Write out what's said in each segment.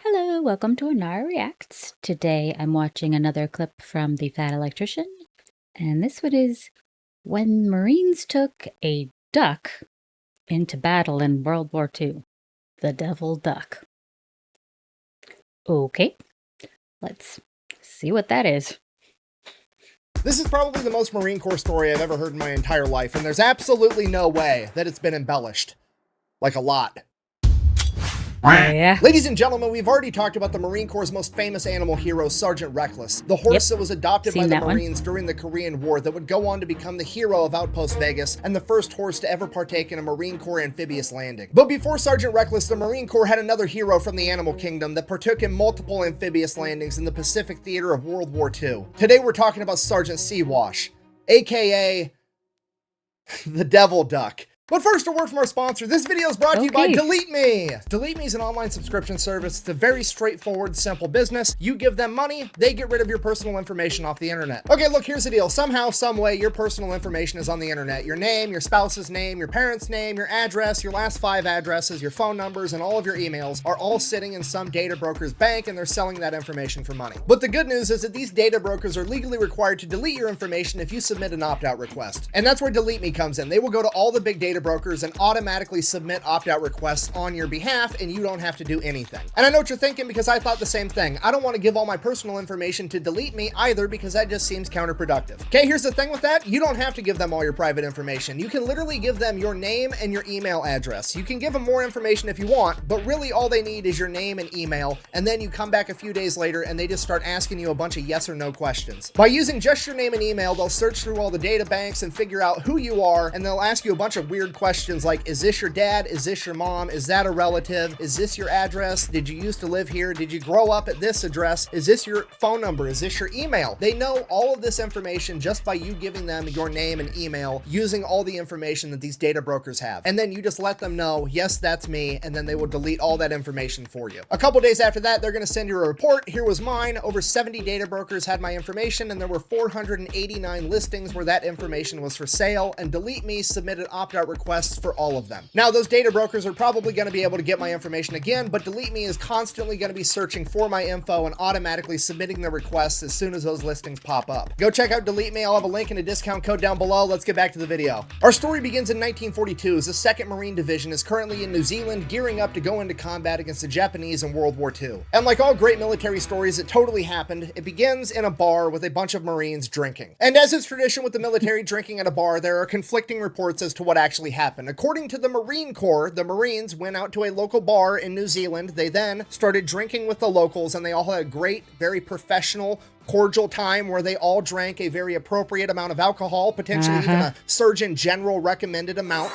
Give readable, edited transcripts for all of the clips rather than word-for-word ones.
Hello, welcome to Ennara Reacts. Today I'm watching another clip from the Fat Electrician, and this one is when Marines took a duck into battle in World War II. The devil duck. Okay, let's see what that is. This is probably the most Marine Corps story I've ever heard in my entire life, and there's absolutely no way that it's been embellished. Like a lot. Oh, yeah. Ladies and gentlemen, we've already talked about the Marine Corps' most famous animal hero, Sergeant Reckless, the horse that was adopted by the Marines during the Korean War that would go on to become the hero of Outpost Vegas and the first horse to ever partake in a Marine Corps amphibious landing. But before Sergeant Reckless, the Marine Corps had another hero from the animal kingdom that partook in multiple amphibious landings in the Pacific theater of World War II. Today we're talking about Sergeant Siwash, aka the Devil Duck. But first, a word from our sponsor. This video is brought to you by Delete Me. Delete Me is an online subscription service. It's a very straightforward, simple business. You give them money, they get rid of your personal information off the internet. Okay, look, here's the deal. Somehow, some way, your personal information is on the internet. Your name, your spouse's name, your parents' name, your address, your last 5 addresses, your phone numbers, and all of your emails are all sitting in some data broker's bank, and they're selling that information for money. But the good news is that these data brokers are legally required to delete your information if you submit an opt-out request. And that's where Delete Me comes in. They will go to all the big data brokers and automatically submit opt-out requests on your behalf, and you don't have to do anything. And I know what you're thinking, because I thought the same thing. I don't want to give all my personal information to Delete Me either, because that just seems counterproductive. Okay, here's the thing with that. You don't have to give them all your private information. You can literally give them your name and your email address. You can give them more information if you want, but really all they need is your name and email, and then you come back a few days later and they just start asking you a bunch of yes or no questions. By using just your name and email, they'll search through all the data banks and figure out who you are, and they'll ask you a bunch of weird questions like, is this your dad? Is this your mom? Is that a relative? Is this your address? Did you used to live here? Did you grow up at this address? Is this your phone number? Is this your email? They know all of this information just by you giving them your name and email, using all the information that these data brokers have. And then you just let them know, yes, that's me, and then they will delete all that information for you. A couple days after that, they're going to send you a report. Here was mine. Over 70 data brokers had my information, and there were 489 listings where that information was for sale, and Delete Me submitted opt-out requests for all of them. Now, those data brokers are probably going to be able to get my information again, but Delete Me is constantly going to be searching for my info and automatically submitting the requests as soon as those listings pop up. Go check out Delete Me. I'll have a link and a discount code down below. Let's get back to the video. Our story begins in 1942 as the 2nd Marine Division is currently in New Zealand gearing up to go into combat against the Japanese in World War II. And like all great military stories, it totally happened. It begins in a bar with a bunch of Marines drinking. And as is tradition with the military drinking at a bar, there are conflicting reports as to what actually happened. According to the Marine Corps, the Marines went out to a local bar in New Zealand. They then started drinking with the locals, and they all had a great, very professional, cordial time where they all drank a very appropriate amount of alcohol, potentially even a Surgeon General recommended amount.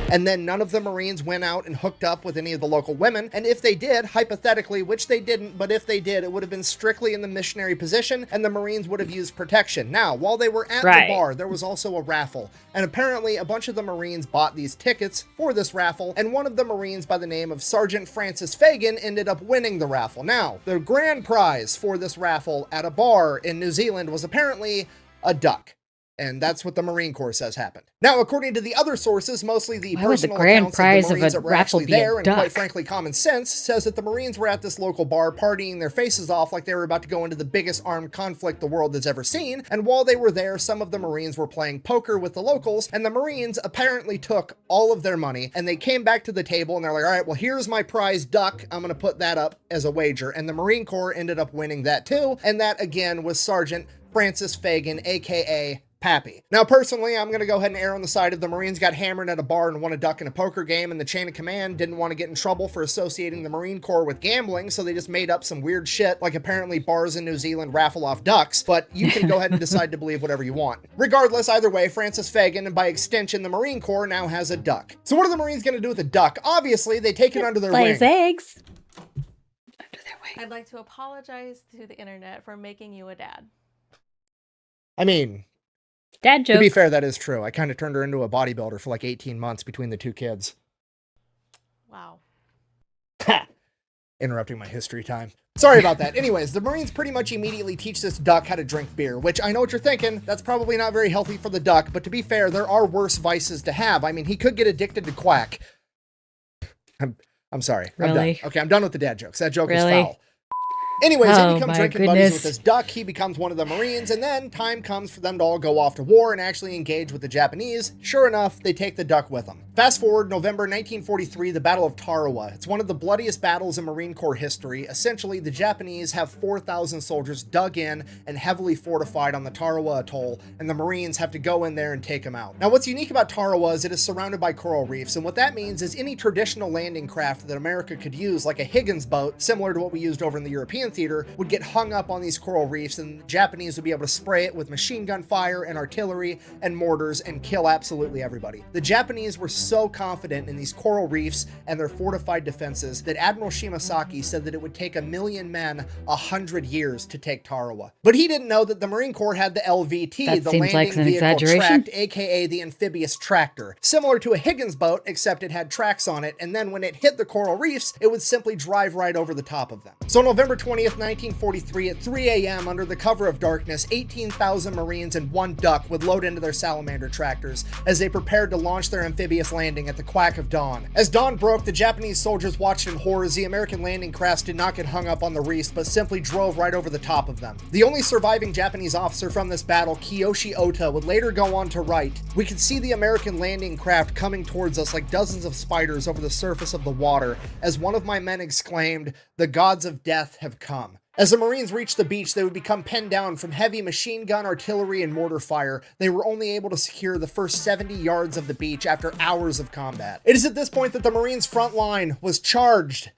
And then none of the Marines went out and hooked up with any of the local women. And if they did, hypothetically, which they didn't, but if they did, it would have been strictly in the missionary position, and the Marines would have used protection. Now, while they were at the bar, there was also a raffle. And apparently, a bunch of the Marines bought these tickets for this raffle, and one of the Marines by the name of Sergeant Francis Fagan ended up winning the raffle. Now, the grand prize for this raffle at a bar in New Zealand was apparently a duck. And that's what the Marine Corps says happened. Now, according to the other sources, mostly the personal accounts of the Marines that were actually there, and quite frankly, common sense, says that the Marines were at this local bar partying their faces off like they were about to go into the biggest armed conflict the world has ever seen. And while they were there, some of the Marines were playing poker with the locals, and the Marines apparently took all of their money, and they came back to the table, and they're like, all right, well, here's my prize duck. I'm going to put that up as a wager. And the Marine Corps ended up winning that too. And that, again, was Sergeant Francis Fagan, aka Pappy. Now, personally, I'm going to go ahead and err on the side of the Marines got hammered at a bar and won a duck in a poker game, and the chain of command didn't want to get in trouble for associating the Marine Corps with gambling, so they just made up some weird shit, like apparently bars in New Zealand raffle off ducks, but you can go ahead and decide to believe whatever you want. Regardless, either way, Francis Fagan, and by extension, the Marine Corps, now has a duck. So what are the Marines going to do with a duck? Obviously, they take it under their wing. Lays eggs. Under their wing. I'd like to apologize to the internet for making you a dad. I mean, dad joke. To be fair, that is true. I kind of turned her into a bodybuilder for like 18 months between the 2 kids. Wow. Interrupting my history time. Sorry about that. Anyways, the Marines pretty much immediately teach this duck how to drink beer, which I know what you're thinking. That's probably not very healthy for the duck, but to be fair, there are worse vices to have. I mean, he could get addicted to quack. I'm sorry. Really? I'm done. Okay, I'm done with the dad jokes. That joke is Really? foul. Anyways, they Oh, become my drinking buddies goodness. with this duck. He becomes one of the Marines, and then time comes for them to all go off to war and actually engage with the Japanese. Sure enough, they take the duck with them. Fast forward, November 1943, the Battle of Tarawa. It's one of the bloodiest battles in Marine Corps history. Essentially, the Japanese have 4,000 soldiers dug in and heavily fortified on the Tarawa Atoll, and the Marines have to go in there and take them out. Now, what's unique about Tarawa is it is surrounded by coral reefs, and what that means is any traditional landing craft that America could use, like a Higgins boat, similar to what we used over in the European theater, would get hung up on these coral reefs, and the Japanese would be able to spray it with machine gun fire and artillery and mortars and kill absolutely everybody. The Japanese were so confident in these coral reefs and their fortified defenses that Admiral Shimasaki said that it would take 1,000,000 men 100 years to take Tarawa. But he didn't know that the Marine Corps had the LVT, That the seems like Landing an Vehicle exaggeration. Tract, aka the amphibious tractor. Similar to a Higgins boat, except it had tracks on it, and then when it hit the coral reefs, it would simply drive right over the top of them. So November 20th, 1943, at 3 a.m., under the cover of darkness, 18,000 Marines and one duck would load into their salamander tractors as they prepared to launch their amphibious landing at the quack of dawn. As dawn broke, the Japanese soldiers watched in horror as the American landing crafts did not get hung up on the reefs, but simply drove right over the top of them. The only surviving Japanese officer from this battle, Kiyoshi Ota, would later go on to write, "We could see the American landing craft coming towards us like dozens of spiders over the surface of the water, as one of my men exclaimed, 'The gods of death have come.'" As the Marines reached the beach, they would become pinned down from heavy machine gun, artillery, and mortar fire. They were only able to secure the first 70 yards of the beach after hours of combat. It is at this point that the Marines' front line was charged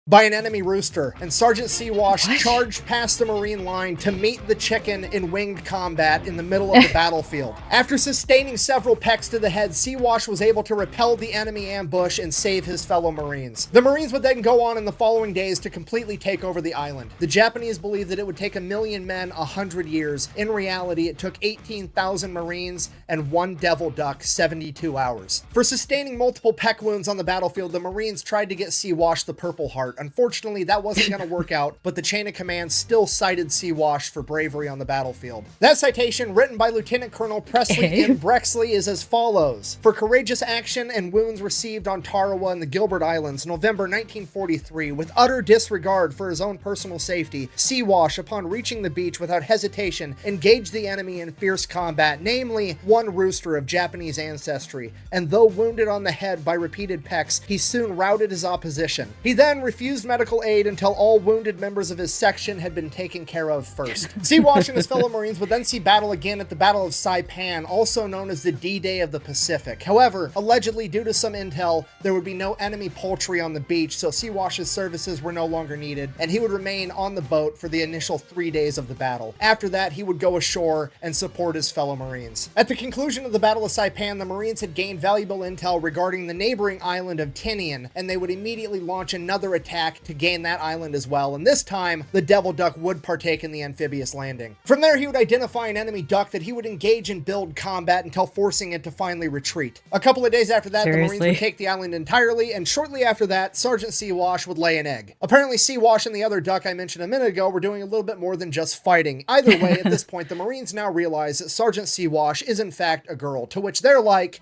by an enemy rooster, and Sergeant Siwash charged past the Marine line to meet the chicken in winged combat in the middle of the battlefield. After sustaining several pecks to the head, Siwash was able to repel the enemy ambush and save his fellow Marines. The Marines would then go on in the following days to completely take over the island. The Japanese believed that it would take 1,000,000 men 100 years. In reality, it took 18,000 Marines and one devil duck 72 hours. For sustaining multiple peck wounds on the battlefield, the Marines tried to get Siwash the Purple Heart. Unfortunately, that wasn't going to work out, but the chain of command still cited Siwash for bravery on the battlefield. That citation, written by Lieutenant Colonel Presley M. Brexley, is as follows. For courageous action and wounds received on Tarawa and the Gilbert Islands, November 1943, with utter disregard for his own personal safety, Siwash, upon reaching the beach without hesitation, engaged the enemy in fierce combat, namely one rooster of Japanese ancestry, and though wounded on the head by repeated pecks, he soon routed his opposition. He then refused medical aid until all wounded members of his section had been taken care of first. Siwash and his fellow Marines would then see battle again at the Battle of Saipan, also known as the D-Day of the Pacific. However, allegedly due to some intel, there would be no enemy poultry on the beach, so Siwash's services were no longer needed, and he would remain on the boat for the initial 3 days of the battle. After that, he would go ashore and support his fellow Marines. At the conclusion of the Battle of Saipan, the Marines had gained valuable intel regarding the neighboring island of Tinian, and they would immediately launch another attack to gain that island as well, and this time, the Devil Duck would partake in the amphibious landing. From there, he would identify an enemy duck that he would engage in build combat until forcing it to finally retreat. A couple of days after that, the Marines would take the island entirely, and shortly after that, Sergeant Siwash would lay an egg. Apparently, Siwash and the other duck I mentioned a minute ago were doing a little bit more than just fighting. Either way, at this point, the Marines now realize that Sergeant Siwash is in fact a girl, to which they're like,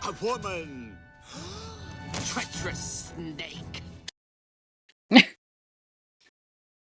"A woman! Treacherous snake!"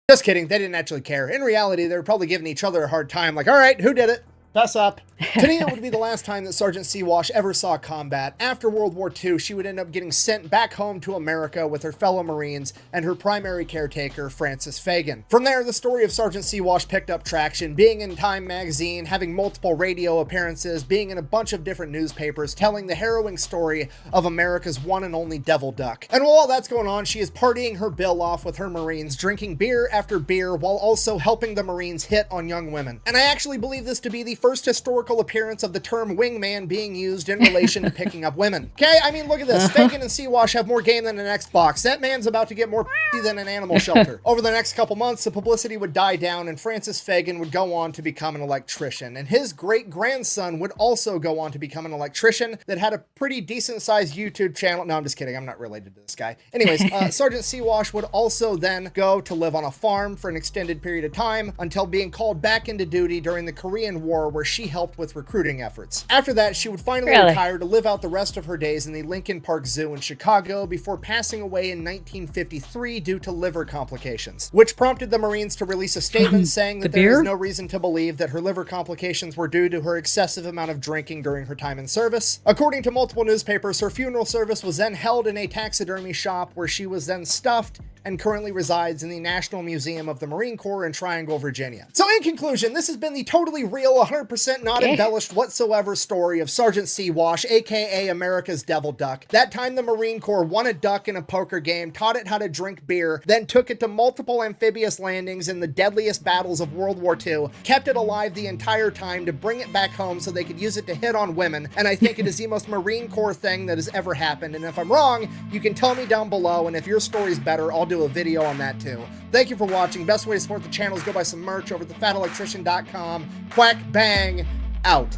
Just kidding, they didn't actually care. In reality, they were probably giving each other a hard time, like, all right, who did it? Fess up. Tania would be the last time that Sergeant Siwash ever saw combat. After World War II, she would end up getting sent back home to America with her fellow Marines and her primary caretaker, Francis Fagan. From there, the story of Sergeant Siwash picked up traction, being in Time magazine, having multiple radio appearances, being in a bunch of different newspapers, telling the harrowing story of America's one and only devil duck. And while all that's going on, she is partying her bill off with her Marines, drinking beer after beer, while also helping the Marines hit on young women. And I actually believe this to be the first historical appearance of the term wingman being used in relation to picking up women. Okay, I mean, look at this. Fagan and Siwash have more game than an Xbox. That man's about to get more than an animal shelter. Over the next couple months, the publicity would die down, and Francis Fagan would go on to become an electrician. And his great-grandson would also go on to become an electrician that had a pretty decent-sized YouTube channel. No, I'm just kidding. I'm not related to this guy. Anyways, Sergeant Siwash would also then go to live on a farm for an extended period of time until being called back into duty during the Korean War, where she helped with recruiting efforts. After that, she would finally Really? retire to live out the rest of her days in the Lincoln Park Zoo in Chicago before passing away in 1953 due to liver complications, which prompted the Marines to release a statement saying that there is no reason to believe that her liver complications were due to her excessive amount of drinking during her time in service. According to multiple newspapers, her funeral service was then held in a taxidermy shop where she was then stuffed and currently resides in the National Museum of the Marine Corps in Triangle, Virginia. So in conclusion, this has been the totally real, 100% not embellished whatsoever story of Sergeant Siwash, aka America's Devil Duck. That time the Marine Corps won a duck in a poker game, taught it how to drink beer, then took it to multiple amphibious landings in the deadliest battles of World War II, kept it alive the entire time to bring it back home so they could use it to hit on women, and I think it is the most Marine Corps thing that has ever happened, and if I'm wrong, you can tell me down below, and if your story's better, I'll do a video on that too. Thank you for watching. Best way to support the channel is go buy some merch over at thefatelectrician.com. Quack bang out.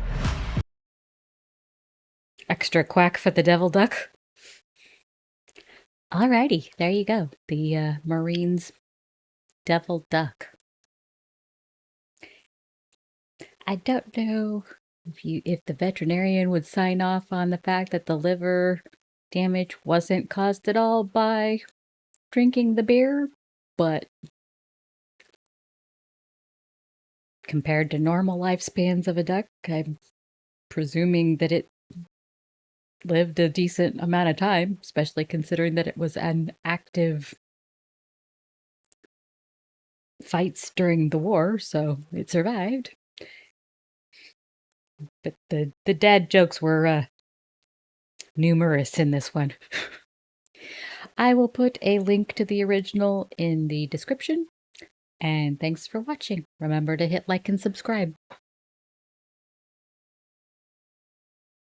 Extra quack for the devil duck. Alrighty, there you go. The Marines devil duck. I don't know if the veterinarian would sign off on the fact that the liver damage wasn't caused at all by drinking the beer, but compared to normal lifespans of a duck, I'm presuming that it lived a decent amount of time, especially considering that it was an active fights during the war, so it survived. But the dad jokes were numerous in this one. I will put a link to the original in the description. And thanks for watching. Remember to hit like and subscribe.